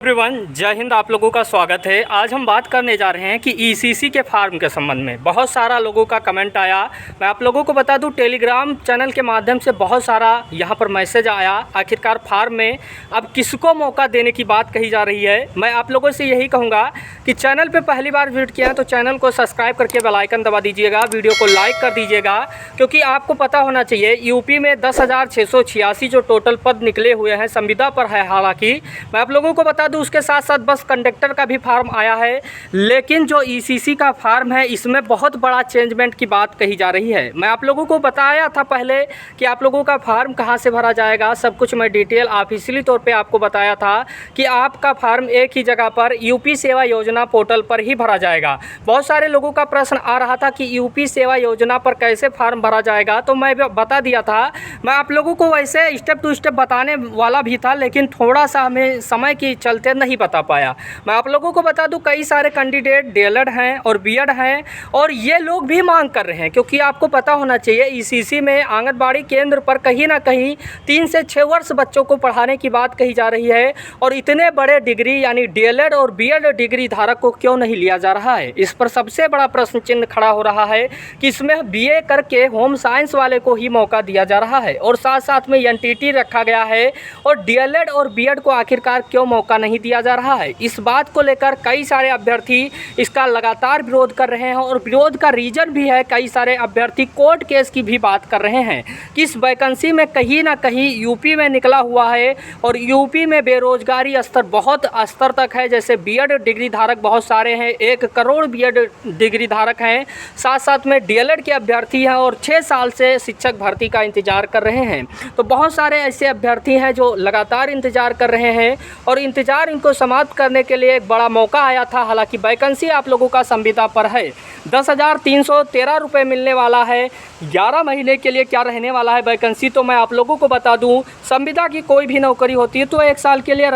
Everyone, जय हिंद। आप लोगों का स्वागत है। आज हम बात करने जा रहे हैं कि ईसीसी के फार्म के संबंध में बहुत सारा लोगों का कमेंट आया। मैं आप लोगों को बता दूं, टेलीग्राम चैनल के माध्यम से बहुत सारा यहां पर मैसेज आया। आखिरकार फार्म में अब किसको मौका देने की बात कही जा रही है। मैं आप लोगों से यही कहूँगा कि चैनल पर पहली बार विजिट किया है तो चैनल को सब्सक्राइब करके बेल आइकन दबा दीजिएगा, वीडियो को लाइक कर दीजिएगा, क्योंकि आपको पता होना चाहिए यूपी में 10,686 जो टोटल पद निकले हुए हैं संविदा पर है। हालांकि मैं आप लोगों को बता दूं, उसके साथ साथ बस कंडक्टर का भी फार्म आया है, लेकिन जो ईसीसी का फार्म है इसमें बहुत बड़ा चेंजमेंट की बात कही जा रही है। मैं आप लोगों को बताया था पहले कि आप लोगों का फार्म कहां से भरा जाएगा, सब कुछ मैं डिटेल ऑफिशियली तौर पे आपको बताया था कि आपका फार्म एक ही जगह पर यूपी सेवा योजना पोर्टल पर ही भरा जाएगा। बहुत सारे लोगों का प्रश्न आ रहा था कि यूपी सेवा योजना पर कैसे फार्म भरा जाएगा, तो मैं बता दिया था। मैं आप लोगों को वैसे स्टेप टू स्टेप बताने वाला भी था, लेकिन थोड़ा सा हमें समय के चलते नहीं बता पाया। मैं आप लोगों को बता दूं, कई सारे कैंडिडेट डीएलएड हैं और बीएड हैं, और ये लोग भी मांग कर रहे हैं, क्योंकि आपको पता होना चाहिए ईसीसी में आंगनबाड़ी केंद्र पर कहीं ना कहीं 3 से 6 वर्ष बच्चों को पढ़ाने की बात कही जा रही है, और इतने बड़े डिग्री यानी डीएलएड और बीएड डिग्री धारक को क्यों नहीं लिया जा रहा है। इस पर सबसे बड़ा प्रश्न चिन्ह खड़ा हो रहा है कि इसमें बीए करके होम साइंस वाले को ही मौका दिया जा रहा है, और साथ साथ में एनटीटी रखा गया है, और डीएलएड और बीएड को आखिरकार क्यों मौका नहीं दिया जा रहा है। इस बात को लेकर कई सारे अभ्यर्थी इसका लगातार विरोध कर रहे हैं, और विरोध का रीजन भी है, कई सारे अभ्यर्थी कोर्ट केस की भी बात कर रहे हैं कि इस वैकेंसी में कहीं ना कहीं यूपी में निकला हुआ है, और यूपी में बेरोजगारी स्तर बहुत स्तर तक है। जैसे बीएड डिग्री धारक बहुत सारे हैं, 1 करोड़ बीएड डिग्री धारक हैं, साथ साथ में डीएलएड के अभ्यर्थी हैं, और 6 साल से शिक्षक भर्ती का इंतजार कर रहे हैं। तो बहुत सारे ऐसे अभ्यर्थी हैं जो लगातार इंतजार कर रहे हैं, और इंतजार इनको समाप्त करने के लिए एक बड़ा मौका आया था। हालांकि वैकेंसी आप लोगों का संविदा पर है, 10,313 रुपये मिलने वाला है। 11 महीने के लिए क्या रहने वाला है वैकेंसी, तो मैं आप लोगों को बता दूं, संविदा की कोई भी नौकरी होती है तो 1 साल के लिए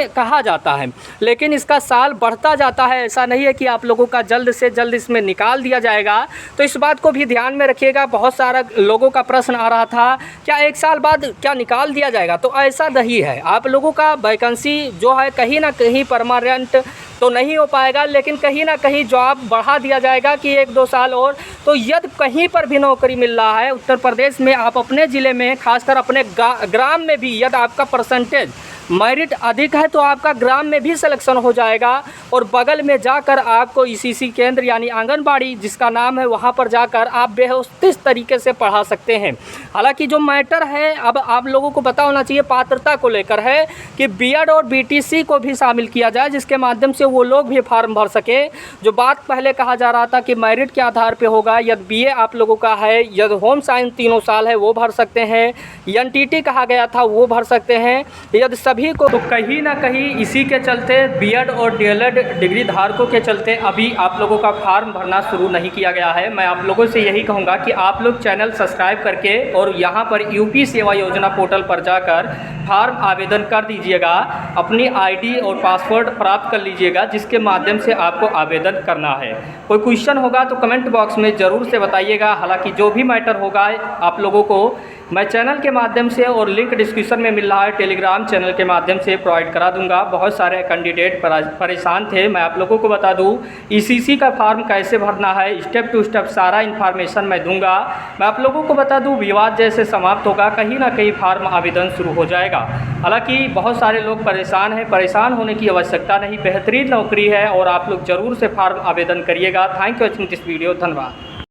कहा जाता है, लेकिन इसका साल बढ़ता जाता है। ऐसा नहीं है कि आप लोगों का जल्द से जल्द इसमें निकाल दिया जाएगा, तो इस बात को भी ध्यान में रखिएगा। बहुत सारा लोगों का प्रश्न आ रहा था क्या 1 साल बाद क्या निकाल दिया जाएगा, तो ऐसा नहीं है। आप लोगों का वैकेंसी जो है कहीं ना कहीं परमानेंट तो नहीं हो पाएगा, लेकिन कहीं ना कहीं जॉब बढ़ा दिया जाएगा कि 1-2 साल और। तो यदि कहीं पर भी नौकरी मिल रहा है उत्तर प्रदेश में, आप अपने ज़िले में, खासकर अपने ग्राम में भी यदि आपका परसेंटेज मेरिट अधिक है तो आपका ग्राम में भी सिलेक्शन हो जाएगा, और बगल में जाकर आपको ईसीसी केंद्र यानी आंगनबाड़ी जिसका नाम है वहाँ पर जाकर आप बेहतर तरीके से पढ़ा सकते हैं। हालांकि जो मैटर है अब आप लोगों को पता होना चाहिए पात्रता को लेकर है कि बीएड और बीटीसी को भी शामिल किया जाए, जिसके माध्यम से वो लोग भी फार्म भर सके। जो बात पहले कहा जा रहा था कि मेरिट के आधार पर होगा, यदि बीए आप लोगों का है, यदि होम साइंस 3 साल है वो भर सकते हैं, एनटीटी कहा गया था वो भर सकते हैं, यदि सभी को। तो कहीं ना कहीं इसी के चलते बीएड और डीएलएड डिग्री धारकों के चलते अभी आप लोगों का फार्म भरना शुरू नहीं किया गया है। मैं आप लोगों से यही कहूँगा कि आप लोग चैनल सब्सक्राइब करके और यहाँ पर यूपी सेवा योजना पोर्टल पर जाकर फार्म आवेदन कर दीजिएगा, अपनी आईडी और पासवर्ड प्राप्त कर लीजिएगा, जिसके माध्यम से आपको आवेदन करना है। कोई क्वेश्चन होगा तो कमेंट बॉक्स में ज़रूर से बताइएगा। हालांकि जो भी मैटर होगा आप लोगों को मैं चैनल के माध्यम से, और लिंक डिस्क्रिप्शन में मिल रहा है, टेलीग्राम चैनल के माध्यम से प्रोवाइड करा दूंगा। बहुत सारे कैंडिडेट परेशान थे। मैं आप लोगों को बता दूं, ईसीसी का फार्म कैसे भरना है, स्टेप टू स्टेप सारा इन्फॉर्मेशन मैं दूंगा। मैं आप लोगों को बता दूं, विवाद जैसे समाप्त होगा कहीं ना कहीं फार्म आवेदन शुरू हो जाएगा। हालांकि बहुत सारे लोग परेशान हैं, परेशान होने की आवश्यकता नहीं, बेहतरीन नौकरी है, और आप लोग ज़रूर से फार्म आवेदन करिएगा। Thank you watching this video. धन्यवाद।